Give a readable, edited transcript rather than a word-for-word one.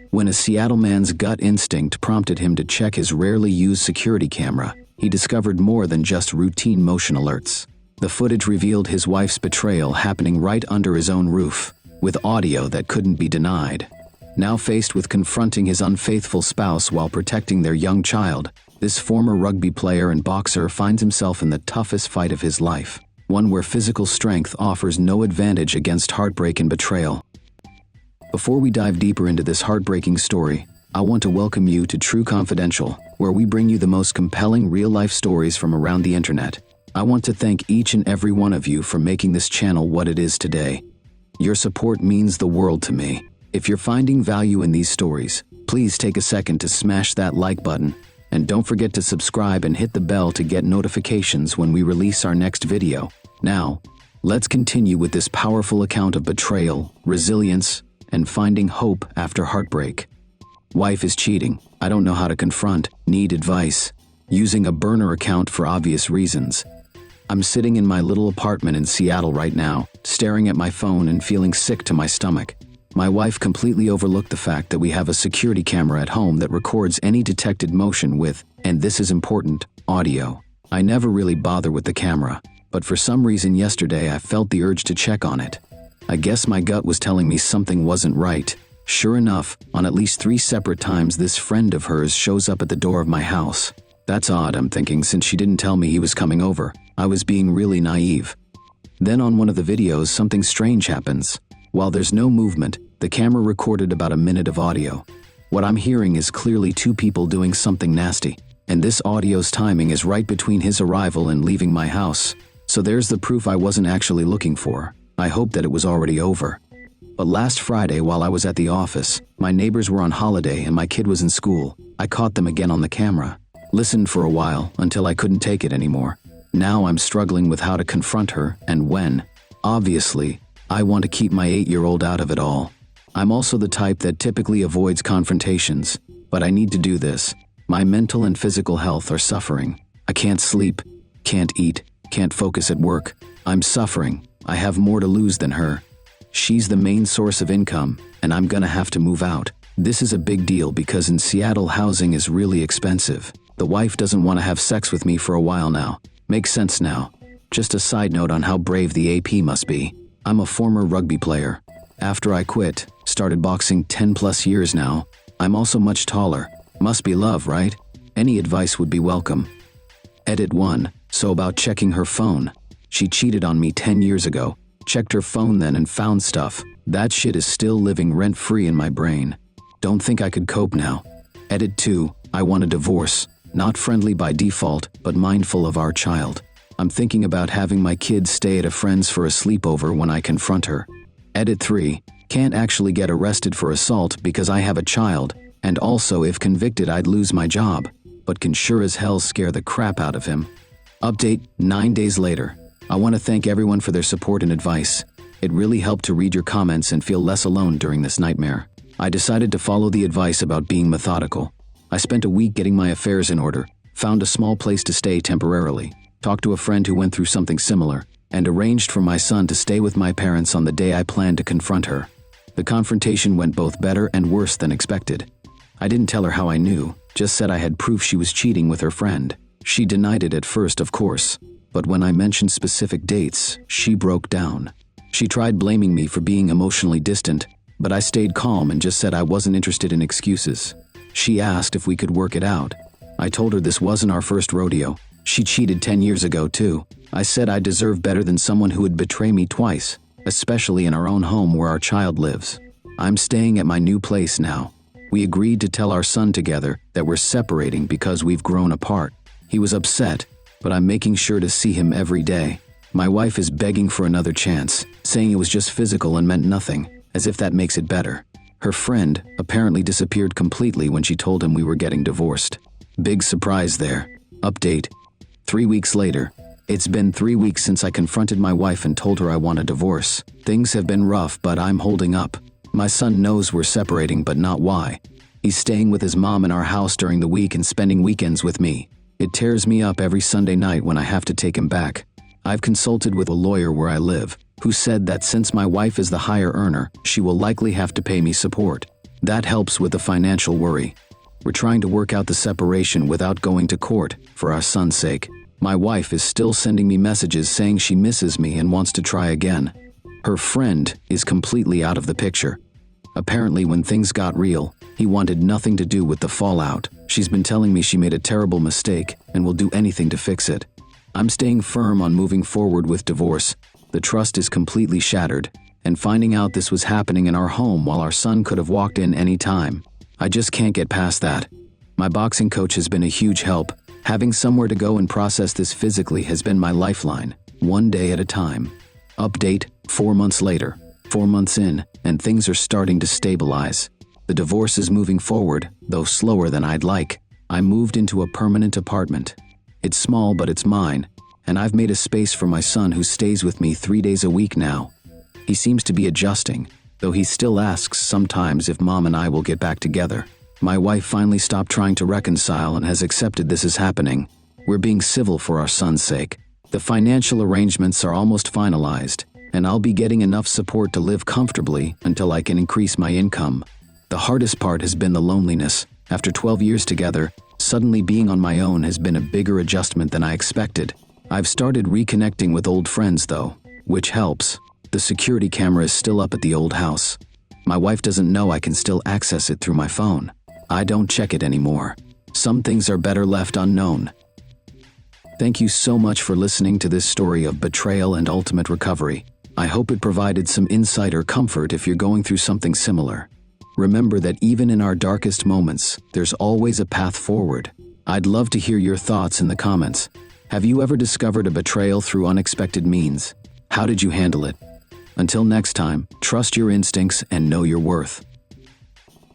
When a Seattle man's gut instinct prompted him to check his rarely used security camera, he discovered more than just routine motion alerts. The footage revealed his wife's betrayal happening right under his own roof, with audio that couldn't be denied. Now faced with confronting his unfaithful spouse while protecting their young child, this former rugby player and boxer finds himself in the toughest fight of his life, one where physical strength offers no advantage against heartbreak and betrayal. Before we dive deeper into this heartbreaking story, I want to welcome you to True Confidential, where we bring you the most compelling real-life stories from around the internet. I want to thank each and every one of you for making this channel what it is today. Your support means the world to me. If you're finding value in these stories, please take a second to smash that like button, and don't forget to subscribe and hit the bell to get notifications when we release our next video. Now, let's continue with this powerful account of betrayal, resilience, and finding hope after heartbreak. Wife is cheating. I don't know how to confront. Need advice. Using a burner account for obvious reasons. I'm sitting in my little apartment in Seattle right now, staring at my phone and feeling sick to my stomach. My wife completely overlooked the fact that we have a security camera at home that records any detected motion with, and this is important, audio. I never really bother with the camera, but for some reason yesterday I felt the urge to check on it. I guess my gut was telling me something wasn't right. Sure enough, on at least 3 separate times this friend of hers shows up at the door of my house. That's odd, I'm thinking, since she didn't tell me he was coming over. I was being really naive. Then on one of the videos, something strange happens. While there's no movement, the camera recorded about a minute of audio. What I'm hearing is clearly 2 people doing something nasty, and this audio's timing is right between his arrival and leaving my house. So there's the proof I wasn't actually looking for. I hoped that it was already over. But last Friday, while I was at the office, my neighbors were on holiday and my kid was in school. I caught them again on the camera. Listened for a while until I couldn't take it anymore. Now I'm struggling with how to confront her and when. Obviously, I want to keep my 8-year-old out of it all. I'm also the type that typically avoids confrontations, but I need to do this. My mental and physical health are suffering. I can't sleep, can't eat, can't focus at work. I'm suffering. I have more to lose than her. She's the main source of income, and I'm gonna have to move out. This is a big deal because in Seattle housing is really expensive. The wife doesn't want to have sex with me for a while now. Makes sense now. Just a side note on how brave the AP must be. I'm a former rugby player. After I quit, started boxing 10+ years now. I'm also much taller. Must be love, right? Any advice would be welcome. Edit 1. So about checking her phone. She cheated on me 10 years ago. Checked her phone then and found stuff. That shit is still living rent-free in my brain. Don't think I could cope now. Edit 2. I want a divorce. Not friendly by default, but mindful of our child. I'm thinking about having my kids stay at a friend's for a sleepover when I confront her. Edit 3. Can't actually get arrested for assault because I have a child, and also if convicted I'd lose my job, but can sure as hell scare the crap out of him. Update 9 days later. I want to thank everyone for their support and advice. It really helped to read your comments and feel less alone during this nightmare. I decided to follow the advice about being methodical. I spent a week getting my affairs in order, found a small place to stay temporarily, talked to a friend who went through something similar, and arranged for my son to stay with my parents on the day I planned to confront her. The confrontation went both better and worse than expected. I didn't tell her how I knew, just said I had proof she was cheating with her friend. She denied it at first, of course, but when I mentioned specific dates, she broke down. She tried blaming me for being emotionally distant, but I stayed calm and just said I wasn't interested in excuses. She asked if we could work it out. I told her this wasn't our first rodeo. She cheated 10 years ago too. I said I deserve better than someone who would betray me twice, especially in our own home where our child lives. I'm staying at my new place now. We agreed to tell our son together that we're separating because we've grown apart. He was upset, but I'm making sure to see him every day. My wife is begging for another chance, saying it was just physical and meant nothing, as if that makes it better. Her friend apparently disappeared completely when she told him we were getting divorced. Big surprise there. Update. 3 weeks later. It's been 3 weeks since I confronted my wife and told her I want a divorce. Things have been rough, but I'm holding up. My son knows we're separating, but not why. He's staying with his mom in our house during the week and spending weekends with me. It tears me up every Sunday night when I have to take him back. I've consulted with a lawyer where I live, who said that since my wife is the higher earner, she will likely have to pay me support. That helps with the financial worry. We're trying to work out the separation without going to court, for our son's sake. My wife is still sending me messages saying she misses me and wants to try again. Her friend is completely out of the picture. Apparently, when things got real, he wanted nothing to do with the fallout. She's been telling me she made a terrible mistake and will do anything to fix it. I'm staying firm on moving forward with divorce. The trust is completely shattered, and finding out this was happening in our home while our son could have walked in any time. I just can't get past that. My boxing coach has been a huge help. Having somewhere to go and process this physically has been my lifeline, one day at a time. Update, 4 months later, 4 months in, and things are starting to stabilize. The divorce is moving forward, though slower than I'd like. I moved into a permanent apartment. It's small, but it's mine, and I've made a space for my son who stays with me 3 days a week now. He seems to be adjusting, though he still asks sometimes if Mom and I will get back together. My wife finally stopped trying to reconcile and has accepted this is happening. We're being civil for our son's sake. The financial arrangements are almost finalized, and I'll be getting enough support to live comfortably until I can increase my income. The hardest part has been the loneliness. After 12 years together, suddenly being on my own has been a bigger adjustment than I expected. I've started reconnecting with old friends though, which helps. The security camera is still up at the old house. My wife doesn't know I can still access it through my phone. I don't check it anymore. Some things are better left unknown. Thank you so much for listening to this story of betrayal and ultimate recovery. I hope it provided some insight or comfort if you're going through something similar. Remember that even in our darkest moments, there's always a path forward. I'd love to hear your thoughts in the comments. Have you ever discovered a betrayal through unexpected means? How did you handle it? Until next time, trust your instincts and know your worth.